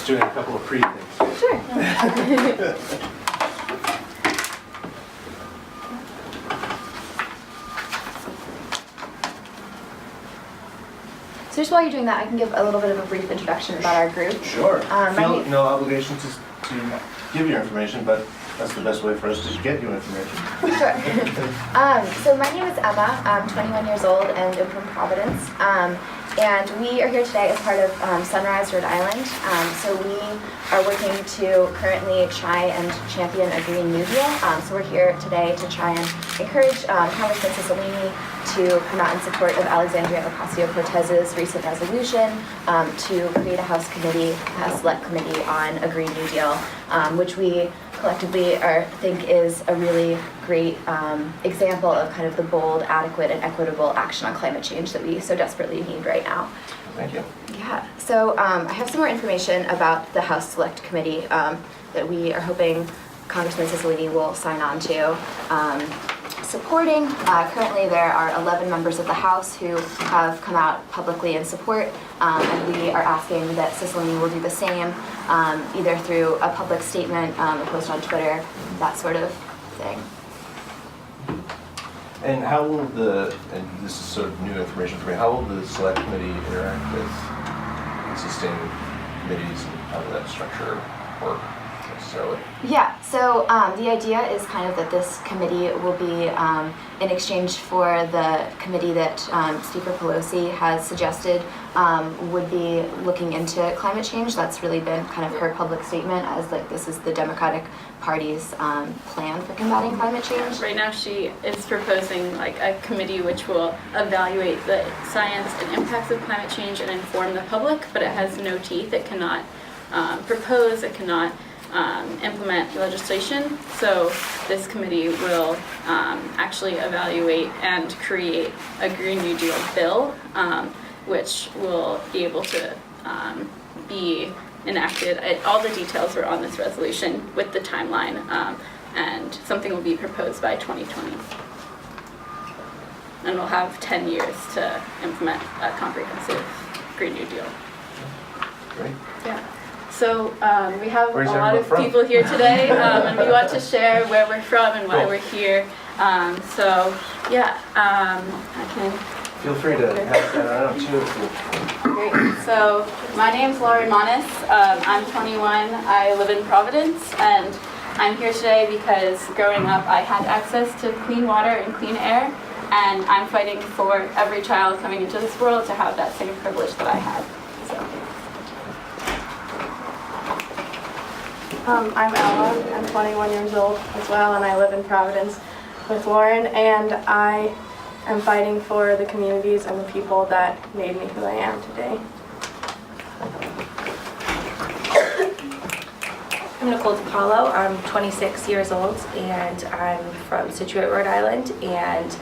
doing a couple of pre-things. Sure. So just while you're doing that, I can give a little bit of a brief introduction about our group. Sure. Feel name- no obligation to give your information, but that's the best way for us to get you information. Sure. So my name is Emma. I'm 21 years old and I'm from Providence. And we are here today as part of Sunrise Rhode Island. So we are working to currently try and champion a Green New Deal. So we're here today to try and encourage Congressman Cicilline to come out in support of Alexandria Ocasio-Cortez's recent resolution to create a House Select Committee on a Green New Deal, which we collectively think is a really great example of kind of the bold, adequate, and equitable action on climate change that we so desperately need right now. Thank you. Yeah, so I have some more information about the House Select Committee that we are hoping Congressman Cicilline will sign on to. Supporting. Currently there are 11 members of the House who have come out publicly in support, and we are asking that Cicilline will do the same, either through a public statement, a post on Twitter, that sort of thing. And how will and this is sort of new information for me, how will the select committee interact with existing committees and how will that structure work necessarily? Yeah, so the idea is kind of that this committee will be in exchange for the committee that Speaker Pelosi has suggested would be looking into climate change. That's really been kind of her public statement as like this is the Democratic Party's plan for combating climate change. Right now she is proposing like a committee which will evaluate the science and impacts of climate change and inform the public, but it has no teeth. It cannot propose, it cannot implement legislation. So this committee will actually evaluate and create a Green New Deal bill, which will be able to be enacted. All the details are on this resolution with the timeline, and something will be proposed by 2020. And we'll have 10 years to implement a comprehensive Green New Deal. Great. Yeah. So we have Where's a lot of everyone from? people here today, and we want to share where we're from and why Cool. we're here. So yeah, I can. Feel free to pass that around too. Great. So my name's Laura Montes. I'm 21. I live in Providence, and I'm here today because growing up I had access to clean water and clean air, and I'm fighting for every child coming into this world to have that same privilege that I had. So. I'm Ella. I'm 21 years old as well, and I live in Providence with Lauren, and I am fighting for the communities and the people that made me who I am today. I'm Nicole De Pollo. I'm 26 years old, and I'm from Situate, Rhode Island, and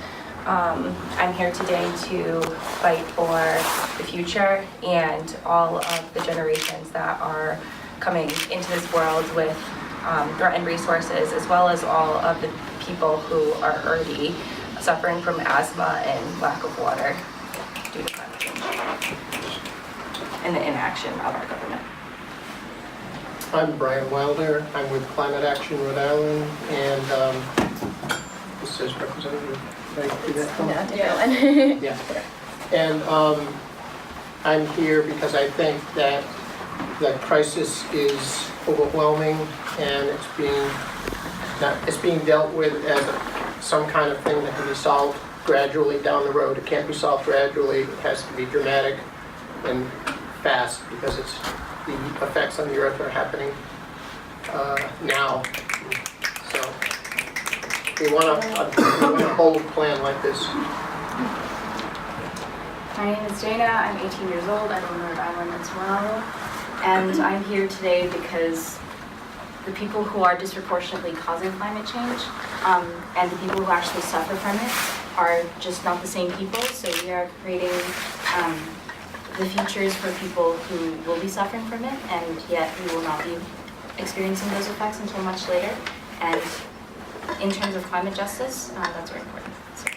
I'm here today to fight for the future and all of the generations that are coming into this world with threatened resources, as well as all of the people who are already suffering from asthma and lack of water due to climate change and the inaction of our government. I'm Brian Welder. I'm with Climate Action Rhode Island, and this says representative. Did I do that? Yeah. Yeah. And I'm here because I think that the crisis is overwhelming, and it's being dealt with as some kind of thing that can be solved gradually down the road. It can't be solved gradually. It has to be dramatic and fast because the effects on the earth are happening now. So we want a bold plan like this. My name is Dana. I'm 18 years old. I live in Rhode Island as well. And I'm here today because the people who are disproportionately causing climate change and the people who actually suffer from it are just not the same people. So we are creating the futures for people who will be suffering from it, and yet we will not be experiencing those effects until much later. And in terms of climate justice, that's very important. So.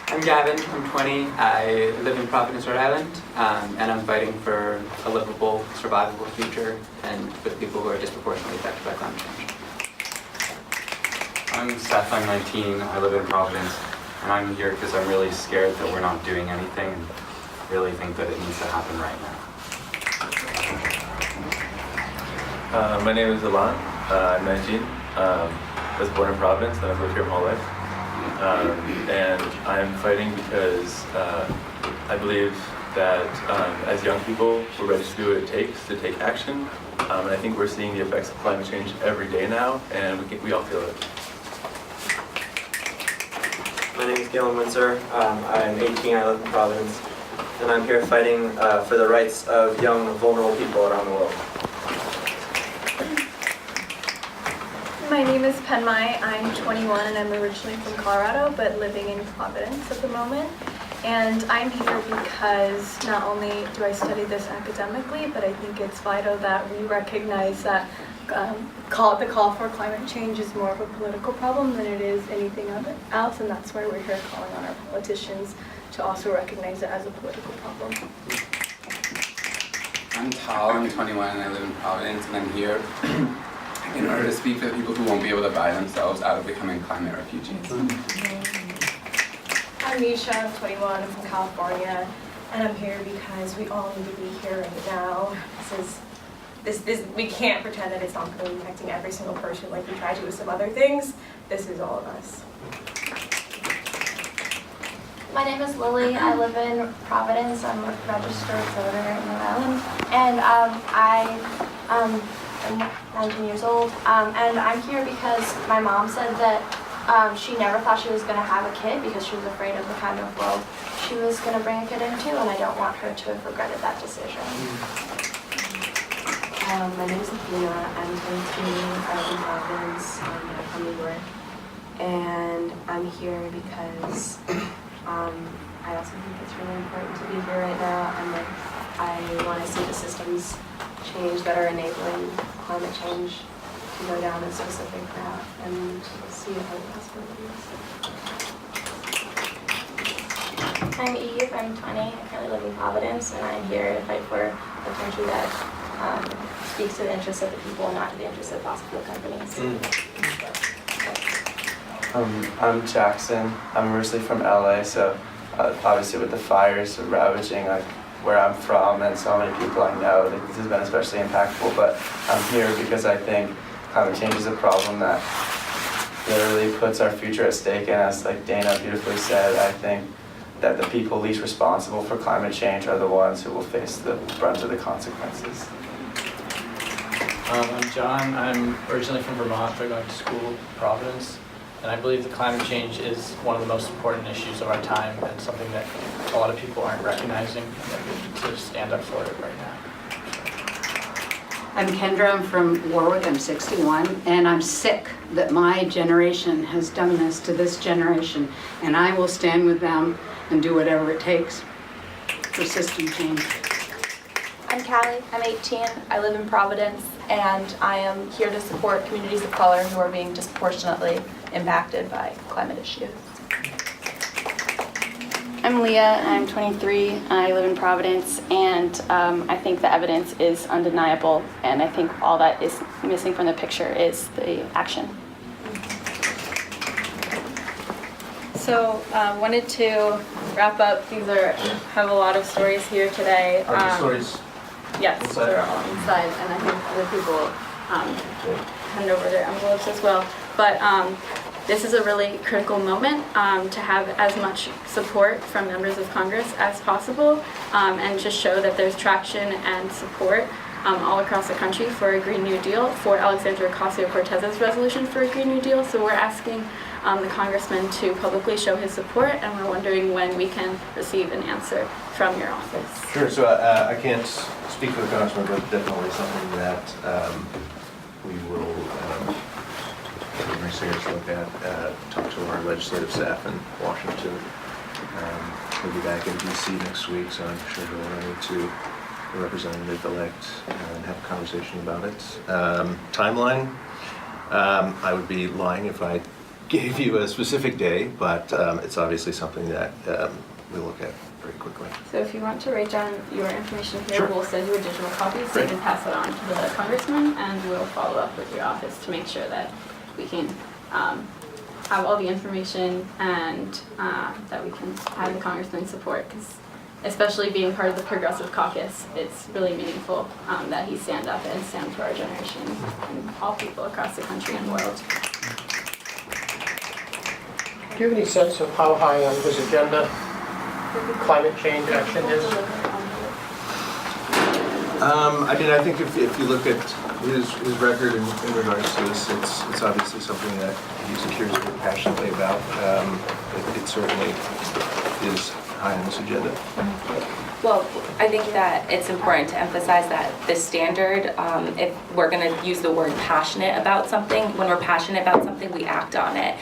I'm Gavin, I'm 20. I live in Providence, Rhode Island, and I'm fighting for a livable, survivable future and for the people who are disproportionately affected by climate change. I'm Seth, I'm 19, I live in Providence, and I'm here because I'm really scared that we're not doing anything and really think that it needs to happen right now. My name is Alan, I'm 19, I was born in Providence and I've lived here my whole life. And I'm fighting because I believe that as young people, we're ready to do what it takes to take action. And I think we're seeing the effects of climate change every day now, and we all feel it. My name is Kayla Windsor. I'm 18, I live in Providence, and I'm here fighting for the rights of young, vulnerable people around the world. My name is Penn. I'm 21 and I'm originally from Colorado, but living in Providence at the moment. And I'm here because not only do I study this academically, but I think it's vital that we recognize that the call for climate change is more of a political problem than it is anything else, and that's why we're here calling on our politicians to also recognize it as a political problem. I'm Tal, I'm 21 and I live in Providence, and I'm here in order to speak for the people who won't be able to buy themselves out of becoming climate refugees. I'm Misha, I'm 21, I'm from California, and I'm here because we all need to be here right now. We can't pretend that it's not going to be affecting every single person like we try to with some other things. This is all of us. My name is Willie. I live in Providence. I'm a registered voter in Rhode Island, and I'm 19 years old, and I'm here because my mom said that she never thought she was going to have a kid because she was afraid of the kind of world she was going to bring a kid into, and I don't want her to have regretted that decision. My name is Emiliya. I'm 22. I live in Providence. I'm from New York, and I'm here because I also think it's really important to be here right now, and that I want to see the systems change that are enabling climate change to go down a specific route and see how possibilities. I'm Eve. I'm 20. I currently live in Providence, and I'm here to fight for a country that speaks to the interests of the people and not to the interests of fossil fuel companies. I'm Jackson. I'm originally from LA, so obviously with the fires ravaging where I'm from and so many people I know, this has been especially impactful. But I'm here because I think climate change is a problem that literally puts our future at stake. And as like Dana beautifully said, I think that the people least responsible for climate change are the ones who will face the brunt of the consequences. I'm John. I'm originally from Vermont, but going to school in Providence. And I believe that climate change is one of the most important issues of our time and something that a lot of people aren't recognizing, and that we need to stand up for it right now. I'm Kendra, I'm from Warwick, I'm 61, and I'm sick that my generation has done this to this generation, and I will stand with them and do whatever it takes for system change. I'm Callie, I'm 18, I live in Providence, and I am here to support communities of color who are being disproportionately impacted by climate issues. I'm Leah, I'm 23, I live in Providence, and I think the evidence is undeniable, and I think all that is missing from the picture is the action. So wanted to wrap up. Have a lot of stories here today. Are the stories? Yes, inside? they're all inside, and I think other people hand over their envelopes as well. But this is a really critical moment to have as much support from members of Congress as possible, and just show that there's traction and support all across the country for a Green New Deal, for Alexandria Ocasio-Cortez's resolution for a Green New Deal. So we're asking the congressman to publicly show his support, and we're wondering when we can receive an answer from your office. Sure. So I can't speak for the congressman, but definitely something that we will take a very serious look at. Talk to our legislative staff in Washington. We'll be back in DC next week, so I'm sure we'll run into the representative-elect and have a conversation about it. Timeline. I would be lying if I gave you a specific day, but it's obviously something that we'll look at very quickly. So if you want to write down your information here, Sure. we'll send you a digital copy so you can pass it on to the congressman, and we'll follow up with your office to make sure that we can have all the information and that we can have the congressman's support, because especially being part of the Progressive Caucus, it's really meaningful that he stand up and stand for our generation and all people across the country and world. Do you have any sense of how high on his agenda climate change action is? I mean, I think if you look at his record in regards to this, it's obviously something that he secures very passionately about. It certainly is high on this agenda. Well, I think that it's important to emphasize that the standard, if we're going to use the word passionate about something, when we're passionate about something, we act on it.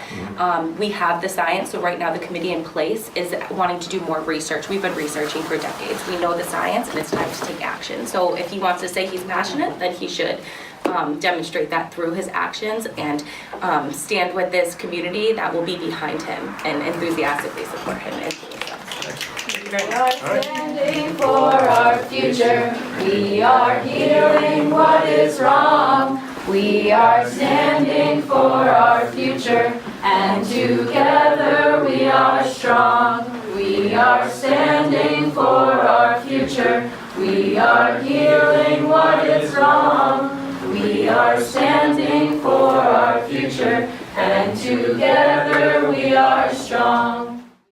We have the science, so right now the committee in place is wanting to do more research. We've been researching for decades. We know the science, and it's time to take action. So if he wants to say he's passionate, then he should demonstrate that through his actions and stand with this community that will be behind him and enthusiastically support him in doing so. We are standing for our future. We are healing what is wrong. We are standing for our future, and together we are strong. We are standing for our future. We are healing what is wrong. We are standing for our future, and together we are strong.